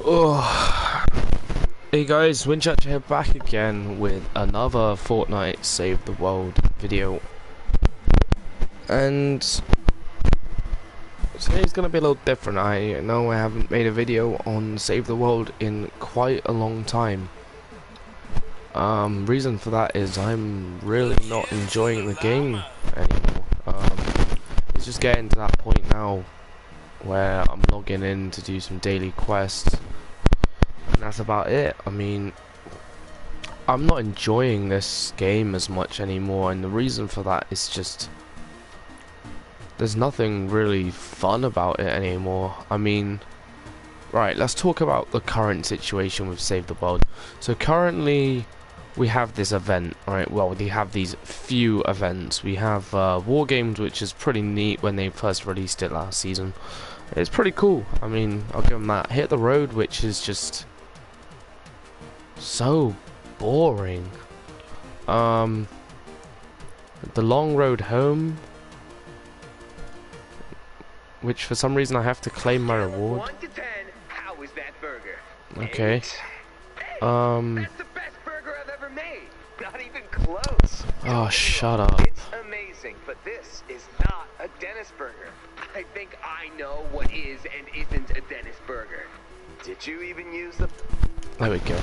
Oh, hey guys, Untitled here back again with another Fortnite Save the World video. And today's gonna be a little different. I know I haven't made a video on Save the World in quite a long time. Reason for that is I'm really not enjoying the game anymore. It's just getting to that point now where I'm logging in to do some daily quests. And that's about it. I mean, I'm not enjoying this game as much anymore, and the reason for that is just there's nothing really fun about it anymore. I mean, right, let's talk about the current situation with Save the World. So currently we have this event, right? Well, we have these few events. We have War Games, which is pretty neat when they first released it last season. It's pretty cool. I mean, I'll give them that. Hit the Road, which is just so boring. The Long Road Home, which for some reason I have to claim my reward. 1 to 10, how is that burger? Okay. 8. That's the best burger I've ever made. Not even close. Oh, shut up. It's amazing, but this is not a Dennis burger. I think I know what is and isn't a Dennis burger. Did you even use the... There we go.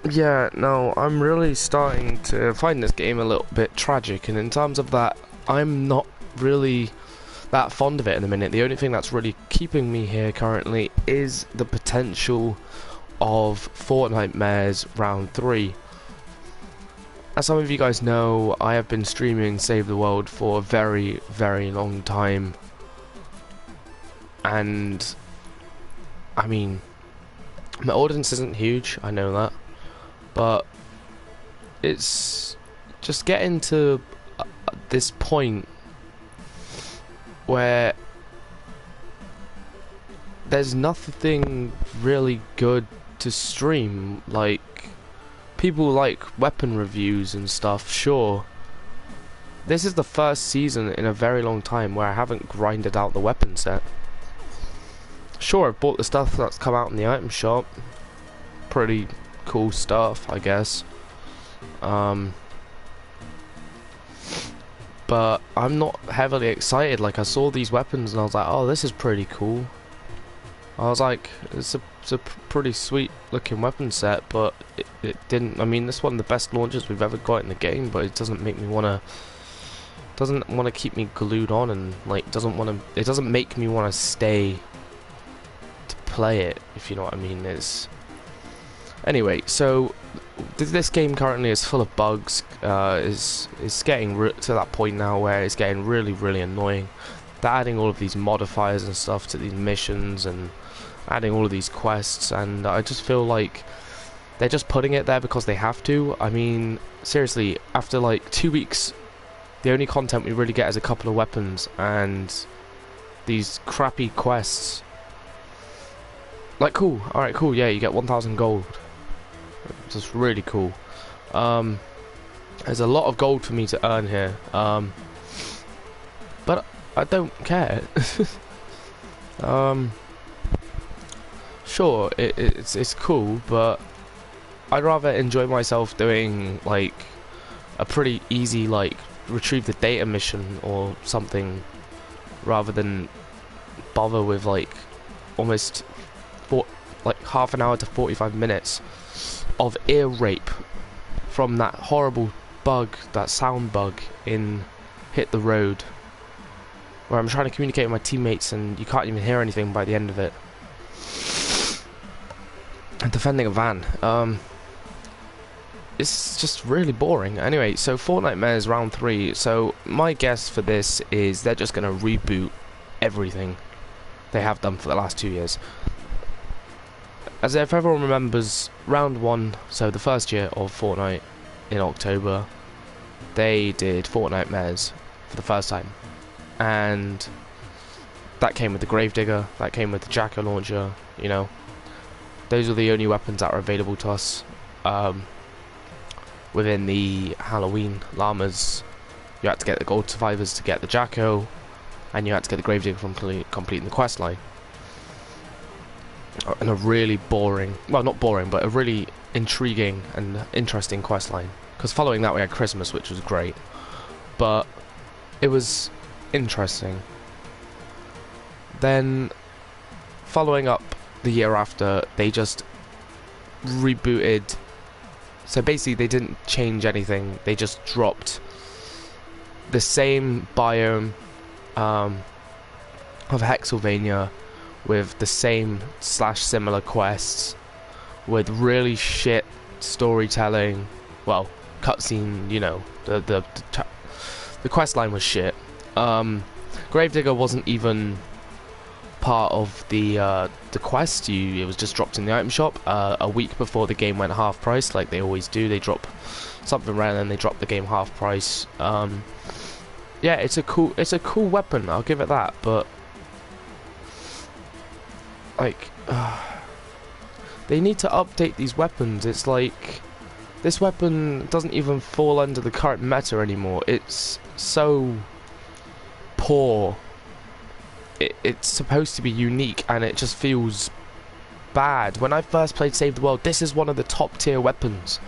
Yeah, no, I'm really starting to find this game a little bit tragic, and in terms of that, I'm not really that fond of it in the minute. The only thing that's really keeping me here currently is the potential of Fortnite Mares Round 3. As some of you guys know, I have been streaming Save the World for a very, very long time, and I mean, my audience isn't huge, I know that, but it's just getting to this point where there's nothing really good to stream. Like, people like weapon reviews and stuff, sure. This is the first season in a very long time where I haven't grinded out the weapon set. Sure, I've bought the stuff that's come out in the item shop. Pretty cool stuff, I guess. But I'm not heavily excited. Like, I saw these weapons and I was like, oh, this is pretty cool. I was like, it's a pretty sweet looking weapon set, but it didn't. I mean, this is one of the best launchers we've ever got in the game, but it doesn't make me wanna. Doesn't want to keep me glued on, and like it doesn't make me want to stay to play it, if you know what I mean. Anyway, so this game currently is full of bugs. Is getting to that point now where it's getting really annoying. They're adding all of these modifiers and stuff to these missions and adding all of these quests, and I just feel like they're just putting it there because they have to. I mean, seriously, after like 2 weeks, the only content we really get is a couple of weapons and these crappy quests. Like, cool, alright, cool, yeah, you get 1,000 gold. Just really cool. There's a lot of gold for me to earn here, but I don't care. Sure, it's cool, but I'd rather enjoy myself doing like a pretty easy like retrieve the data mission or something, rather than bother with like almost like half an hour to 45 minutes of ear rape from that horrible bug, that sound bug in Hit the Road, where I'm trying to communicate with my teammates and you can't even hear anything by the end of it. And defending a van, it's just really boring. Anyway, so Fortnite Mares Round 3, so my guess for this is they're just going to reboot everything they have done for the last 2 years. As if everyone remembers, Round 1, so the first year of Fortnite in October, they did Fortnite Mares for the first time. And that came with the Gravedigger, that came with the Jacko launcher, you know. Those are the only weapons that are available to us within the Halloween llamas. You had to get the Gold Survivors to get the Jacko, and you had to get the Gravedigger from completing the quest line. and a really boring, well, not boring, but a really intriguing and interesting quest line. Because following that we had Christmas, which was great, but it was interesting. Then following up the year after, they just rebooted. So basically they didn't change anything, they just dropped the same biome of Hexylvania with the same / similar quests with really shit storytelling. Well, cutscene, you know, the quest line was shit. Gravedigger wasn't even part of the quest. It was just dropped in the item shop a week before the game went half price, like they always do. They drop something rare and then they drop the game half price. Yeah, it's a cool weapon, I'll give it that, but like they need to update these weapons. It's like this weapon doesn't even fall under the current meta anymore. It's so poor. It's supposed to be unique and it just feels bad. When I first played Save the World, this is one of the top tier weapons.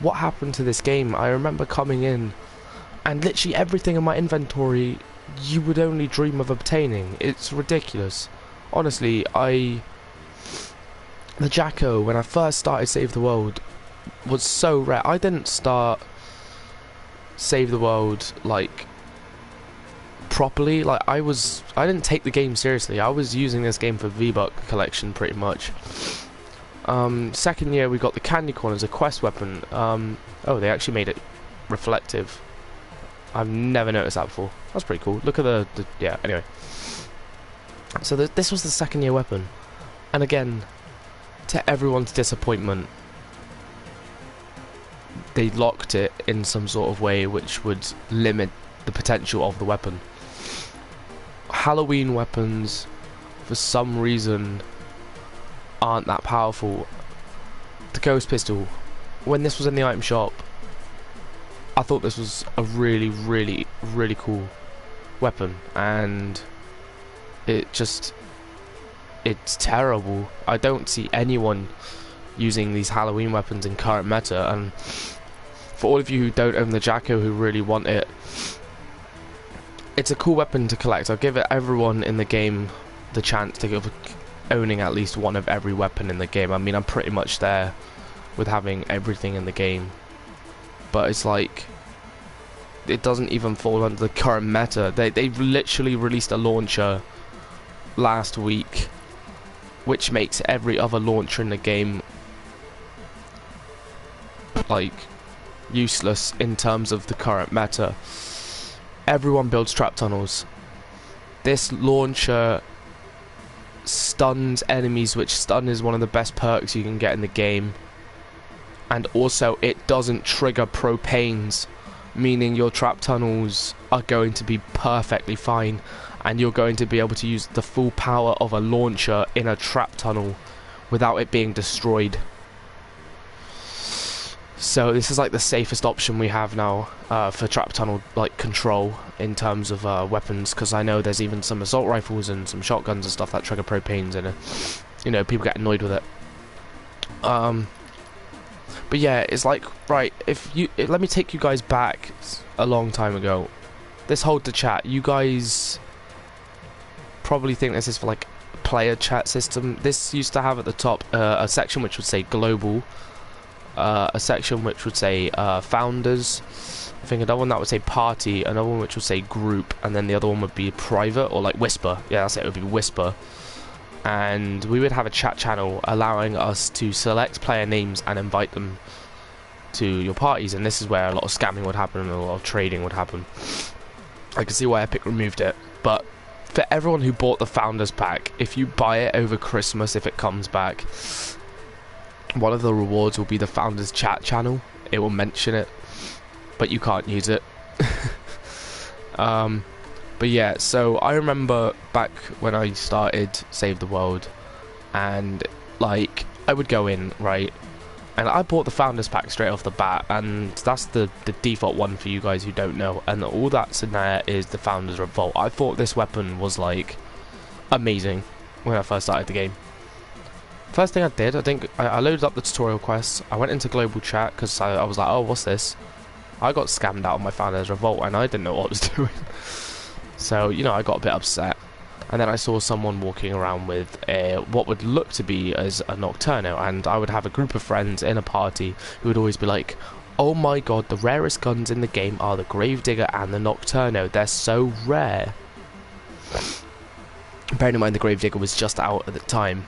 What happened to this game? I remember coming in and literally everything in my inventory you would only dream of obtaining. It's ridiculous. Honestly, the Jacko, when I first started Save the World, was so rare. I didn't start Save the World like properly. Like I didn't take the game seriously. I was using this game for V-Buck collection pretty much. Second year we got the candy corn as a quest weapon. Oh, they actually made it reflective. I've never noticed that before. That's pretty cool. Look at the yeah, anyway. So this was the second year weapon. And again, to everyone's disappointment, they locked it in some sort of way which would limit the potential of the weapon. Halloween weapons, for some reason, aren't that powerful. The Ghost Pistol, when this was in the item shop, I thought this was a really, really, really cool weapon, and it's terrible. I don't see anyone using these Halloween weapons in current meta, and for all of you who don't own the Jacko who really want it, it's a cool weapon to collect. I'll give everyone in the game the chance to give owning at least one of every weapon in the game. I mean, I'm pretty much there with having everything in the game, but it's like it doesn't even fall under the current meta. They've literally released a launcher last week which makes every other launcher in the game like useless in terms of the current meta. Everyone builds trap tunnels. This launcher stuns enemies, which stun is one of the best perks you can get in the game, and also it doesn't trigger propanes, meaning your trap tunnels are going to be perfectly fine and you're going to be able to use the full power of a launcher in a trap tunnel without it being destroyed. So this is like the safest option we have now for trap tunnel like control in terms of weapons, because I know there's even some assault rifles and some shotguns and stuff that trigger propanes, and you know, people get annoyed with it. But yeah, it's like, right, let me take you guys back a long time ago. This hold to chat, you guys probably think this is for like player chat system. This used to have at the top a section which would say global, a section which would say founders, I think another one that would say party, another one which would say group, and then the other one would be private or like whisper. Yeah, that's it, it would be whisper. And we would have a chat channel allowing us to select player names and invite them to your parties, and this is where a lot of scamming would happen and a lot of trading would happen. I can see why Epic removed it, but for everyone who bought the Founders Pack, if you buy it over Christmas, if it comes back, one of the rewards will be the Founders Chat channel. It will mention it, but you can't use it. But yeah, so I remember back when I started Save the World, and like I would go in, right, and I bought the Founders Pack straight off the bat, and that's the default one for you guys who don't know, and all that's in there is the Founders Revolt. I thought this weapon was like amazing when I first started the game. first thing I did, I loaded up the tutorial quest. I went into global chat because I was like, oh, what's this? I got scammed out of my founder's revolt and I didn't know what I was doing. So, you know, I got a bit upset. And then I saw someone walking around with what would look to be as a Nocturno, and I would have a group of friends in a party who would always be like, oh my god, the rarest guns in the game are the Gravedigger and the Nocturno. They're so rare. Bearing in mind the Gravedigger was just out at the time,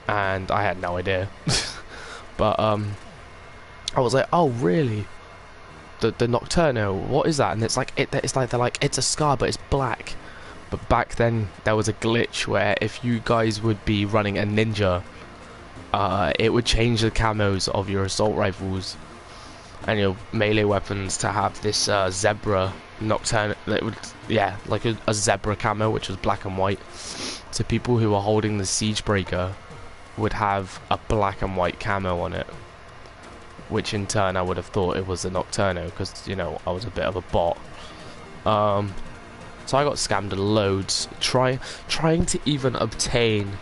and I had no idea. But I was like, oh really? The Nocturno, what is that? And it's like they're like, it's a Scar, but it's black. But back then there was a glitch where if you guys would be running a Ninja, it would change the camos of your assault rifles and your melee weapons to have this zebra Nocturno. That would, yeah, like a zebra camo, which was black and white. So people who were holding the Siegebreaker would have a black and white camo on it, which in turn I would have thought it was a Nocturno because, you know, I was a bit of a bot. So I got scammed loads trying to even obtain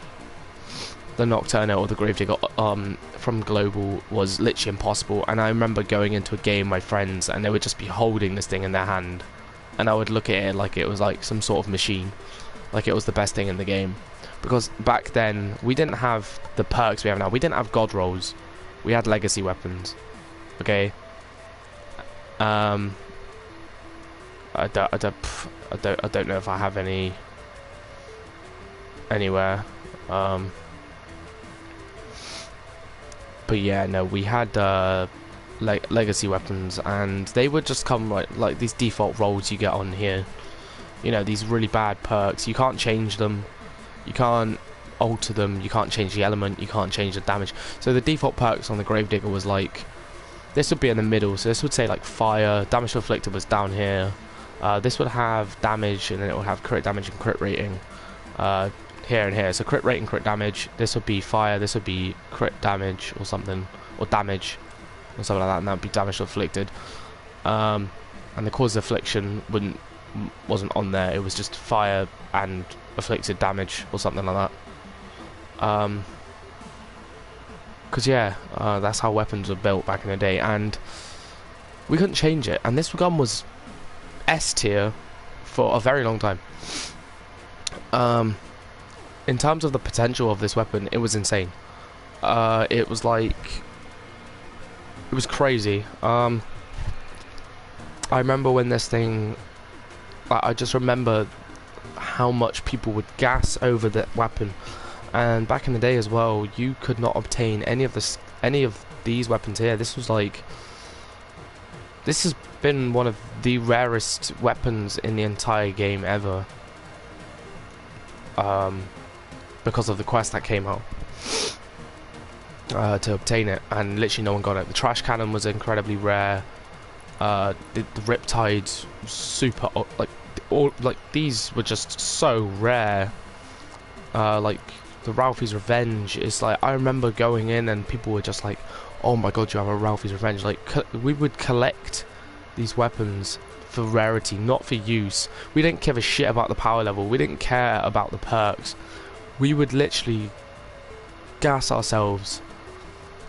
the Nocturno or the Gravedigger from Global was literally impossible. And I remember going into a game with my friends and they would just be holding this thing in their hand, and I would look at it like it was like some sort of machine, like it was the best thing in the game. Because back then we didn't have the perks we have now. We didn't have god rolls. We had legacy weapons. Okay. I don't know if I have any anywhere. But yeah, no, we had legacy weapons, and they would just come like these default rolls you get on here. You know, these really bad perks. You can't change them. You can't alter them. You can't change the element. You can't change the damage. So the default perks on the Gravedigger was like, this would be in the middle. So this would say like fire. Damage inflicted was down here. This would have damage, and then it would have crit damage and crit rating here and here. So crit rating, crit damage. This would be fire. This would be crit damage or something, or damage or something like that, and that would be damage inflicted. And the cause of affliction wasn't on there. It was just fire and afflicted damage or something like that. Because yeah, that's how weapons were built back in the day, and we couldn't change it. And this gun was S tier for a very long time. In terms of the potential of this weapon, it was insane. It was crazy. I remember when this thing, I just remember how much people would gas over that weapon. And back in the day as well, you could not obtain any of these weapons here. This has been one of the rarest weapons in the entire game ever, because of the quest that came out to obtain it, and literally no one got it. The trash cannon was incredibly rare. The riptides, super, like these were just so rare. Like the Ralphie's Revenge is like, I remember going in and people were just like, oh my god, you have a Ralphie's Revenge. Like, we would collect these weapons for rarity, not for use. We didn't give a shit about the power level. We didn't care about the perks. We would literally gas ourselves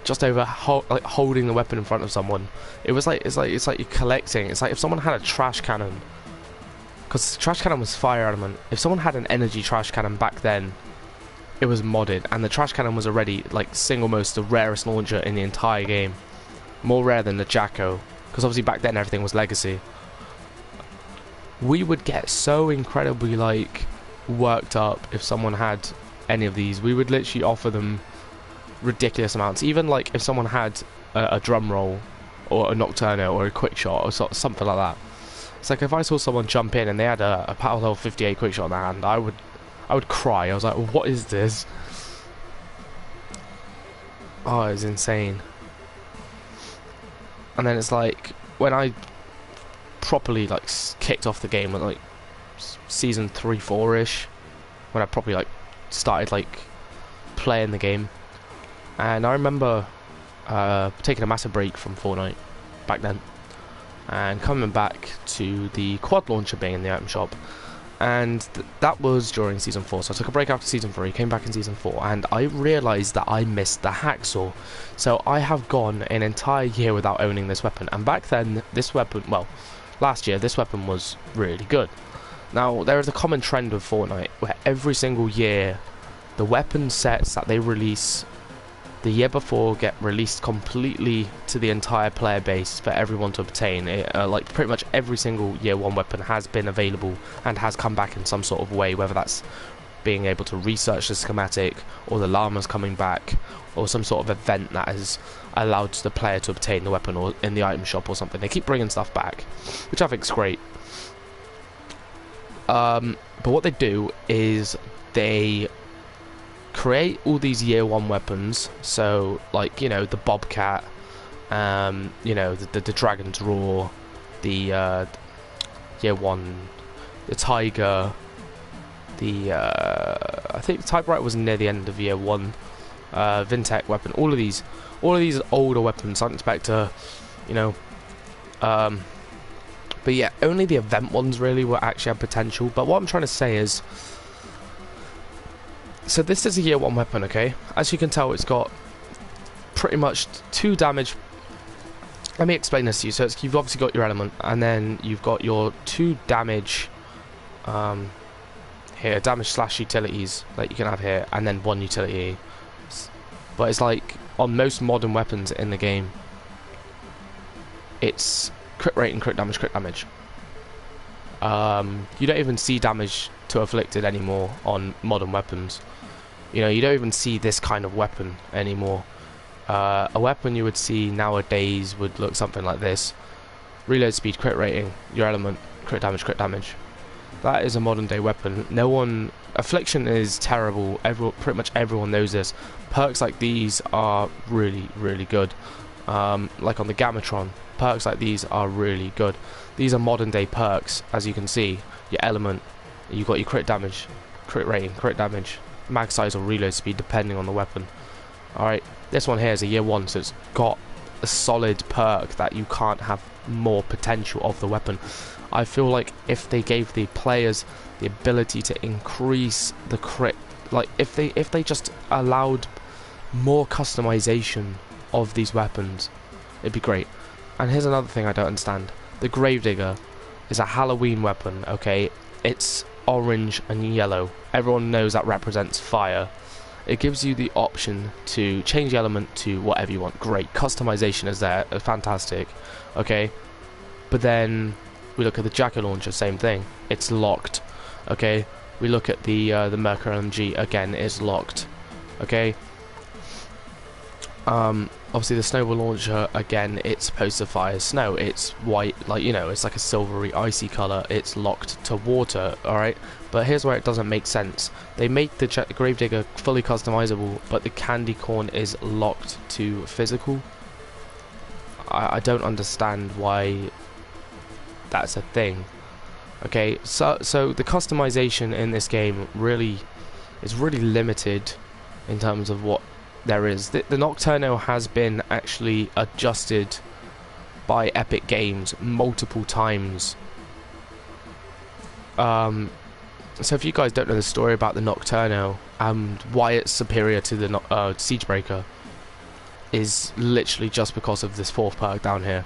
just over holding the weapon in front of someone. It's like you're collecting. It's like if someone had a trash cannon, because trash cannon was fire element. If someone had an energy trash cannon back then, it was modded, and the trash cannon was already like single most the rarest launcher in the entire game, more rare than the Jacko, because obviously back then everything was legacy. We would get so incredibly like worked up if someone had any of these. We would literally offer them ridiculous amounts. Even like if someone had a drum roll or a Nocturno or a quick shot or something like that. It's like if I saw someone jump in and they had a power level 58 quick shot in their hand, I would cry. I was like, what is this? Oh, it's insane. And then it's like when I properly like kicked off the game at like season 3-4ish, when I properly like started like playing the game, and I remember taking a massive break from Fortnite back then and coming back to the quad launcher being in the item shop, and that was during Season 4, so I took a break after Season 3, came back in Season 4, and I realised that I missed the hacksaw. So I have gone an entire year without owning this weapon, and back then, this weapon, well, last year, this weapon was really good. Now, there is a common trend with Fortnite, where every single year, the weapon sets that they release the year before get released completely to the entire player base for everyone to obtain. Like pretty much every single year one weapon has been available and has come back in some sort of way, whether that's being able to research the schematic, or the llamas coming back, or some sort of event that has allowed the player to obtain the weapon, or in the item shop or something. They keep bringing stuff back, which I think is great. But what they do is they create all these year one weapons, so like, you know, the bobcat, you know, the dragon's roar, the year one, the tiger, the I think the typewriter was near the end of year one, Vintech weapon, all of these older weapons, Sergeant Spectre, you know, but yeah, only the event ones really were actually had potential. But what I'm trying to say is, so this is a year one weapon, okay? As you can tell, it's got pretty much 2 damage. Let me explain this to you. So you've obviously got your element, and then you've got your 2 damage, here, damage slash utilities that you can have here, and then 1 utility. But it's like, on most modern weapons in the game, it's crit rate and crit damage, crit damage. You don't even see damage to afflicted anymore on modern weapons. You know, you don't even see this kind of weapon anymore. A weapon you would see nowadays would look something like this: reload speed, crit rating, your element, crit damage, crit damage. That is a modern day weapon. No one, affliction is terrible. Pretty much everyone knows this. Perks like these are really, really good. Like on the Gamatron, perks like these are really good. These are modern day perks, as you can see. Your element, you've got your crit damage, crit rating, crit damage, mag size or reload speed depending on the weapon. Alright, this one here is a year one, so it's got a solid perk that you can't have more potential of the weapon. I feel like if they gave the players the ability to increase the crit, like if they just allowed more customization of these weapons, it'd be great. And here's another thing I don't understand. The Gravedigger is a Halloween weapon, okay? It's orange and yellow. Everyone knows that represents fire. It gives you the option to change the element to whatever you want. Great. Customization is there. Fantastic. Okay? But then we look at the Jacket Launcher, same thing. It's locked. Okay? We look at the Mercury LMG, again, it's locked. Okay? Obviously the Snowball Launcher, again, it's supposed to fire snow. It's white, like, you know, it's like a silvery, icy colour. It's locked to water, alright? But here's where it doesn't make sense. They make the Gravedigger fully customizable, but the Candy Corn is locked to physical. I don't understand why that's a thing. Okay, so the customization in this game really is really limited in terms of what there is. The Nocturno has been actually adjusted by Epic Games multiple times. So if you guys don't know the story about the Nocturno and why it's superior to the Siegebreaker, is literally just because of this 4th perk down here.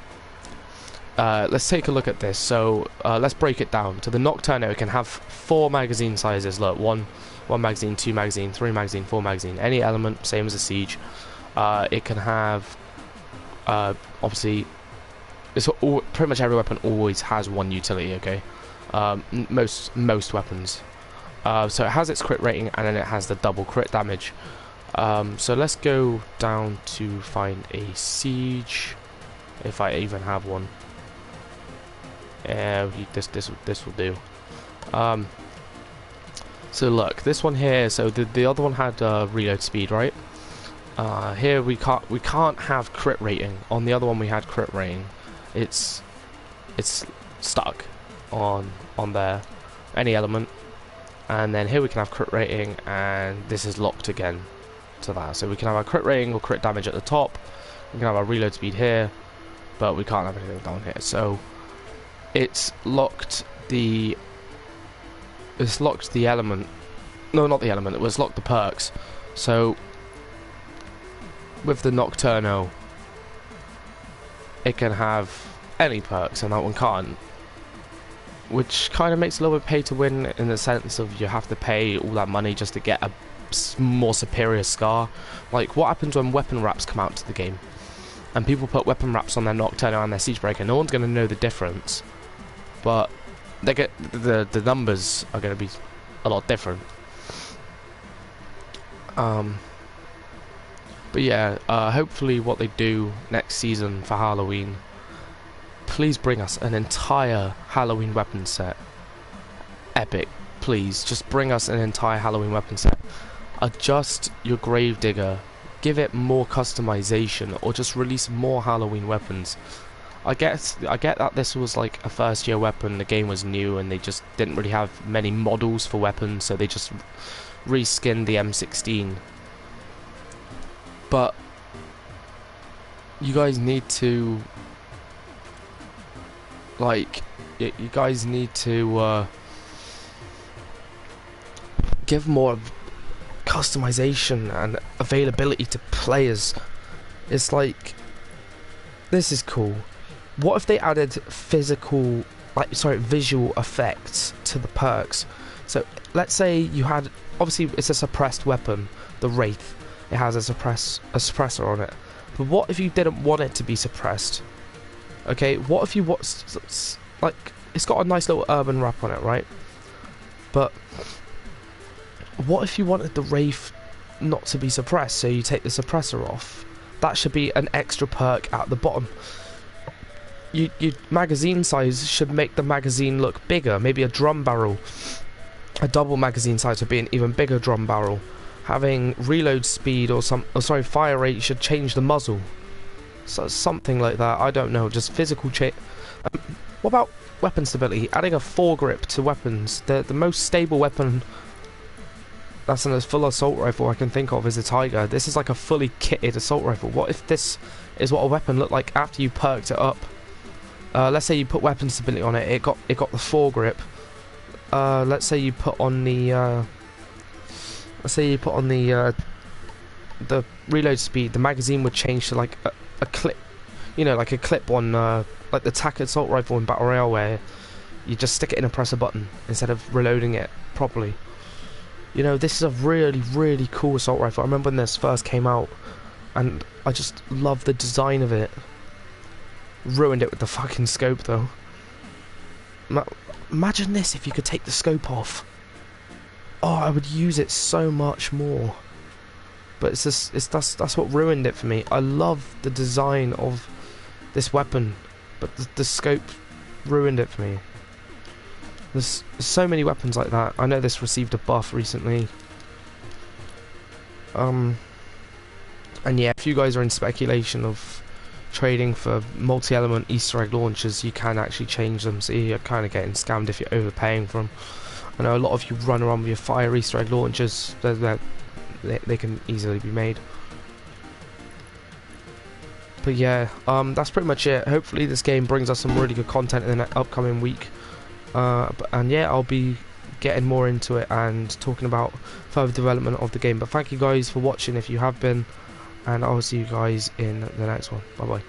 Let's take a look at this. So let's break it down. So the Nocturno can have 4 magazine sizes. Look, one magazine, 2 magazine, 3 magazine, 4 magazine. Any element, same as a siege. It can have, obviously, pretty much every weapon always has 1 utility. Okay, most weapons. So it has its crit rating, and then it has the double crit damage. So let's go down to find a siege, if I even have one. This will do. So look, this one here. So the other one had reload speed, right? Here we can't have crit rating. On the other one we had crit rating. It's stuck on there. Any element, and then here we can have crit rating, and this is locked again to that. So we can have our crit rating or crit damage at the top. We can have our reload speed here, but we can't have anything down here. So it's locked the it's locked the element. No, not the element. It was locked the perks. So with the Nocturno, it can have any perks, and that one can't. Which kind of makes it a little bit pay to win in the sense of you have to pay all that money just to get a more superior scar. Like, what happens when weapon wraps come out to the game? And people put weapon wraps on their Nocturno and their Siegebreaker. No one's going to know the difference. But they get the numbers are going to be a lot different. But yeah, hopefully what they do next season for Halloween, please bring us an entire Halloween weapon set. Epic, please, just bring us an entire Halloween weapon set. Adjust your Gravedigger, give it more customization, or just release more Halloween weapons. I get that this was like a first year weapon, the game was new and they just didn't really have many models for weapons, so they just reskinned the M16. But you guys need to, like, you guys need to give more customization and availability to players. It's like, this is cool. What if they added visual effects to the perks? So let's say you had, obviously it's a suppressed weapon, the Wraith. It has a suppressor on it. But what if you didn't want it to be suppressed? Okay, what if you like, it's got a nice little urban wrap on it, right? But what if you wanted the Wraith not to be suppressed, so you take the suppressor off? That should be an extra perk at the bottom. Your magazine size should make the magazine look bigger. Maybe a drum barrel, a double magazine size would be an even bigger drum barrel. Having reload speed or fire rate should change the muzzle. So something like that. I don't know. Just physical change. What about weapon stability? Adding a foregrip to weapons. The most stable weapon that's in a full assault rifle I can think of is a Tiger. This is like a fully kitted assault rifle. What if this is what a weapon looked like after you perked it up? Let's say you put weapon stability on it. It got the foregrip. Let's say you put on the the reload speed. The magazine would change to like a clip, you know, like a clip on like the TAC assault rifle in Battle Royale, where you just stick it in and press a button instead of reloading it properly. You know, this is a really, really cool assault rifle. I remember when this first came out, and I just love the design of it. Ruined it with the fucking scope, though. Imagine this if you could take the scope off. Oh, I would use it so much more. But it's just, that's what ruined it for me. I love the design of this weapon, but the scope ruined it for me. There's so many weapons like that. I know this received a buff recently. And yeah, if you guys are in speculation of trading for multi-element Easter egg launchers, you can actually change them, so you're kind of getting scammed if you're overpaying for them. I know a lot of you run around with your fire Easter egg launchers. They can easily be made. But yeah, that's pretty much it. Hopefully this game brings us some really good content in the upcoming week. And yeah, I'll be getting more into it and talking about further development of the game. But thank you guys for watching if you have been, and I'll see you guys in the next one. Bye bye.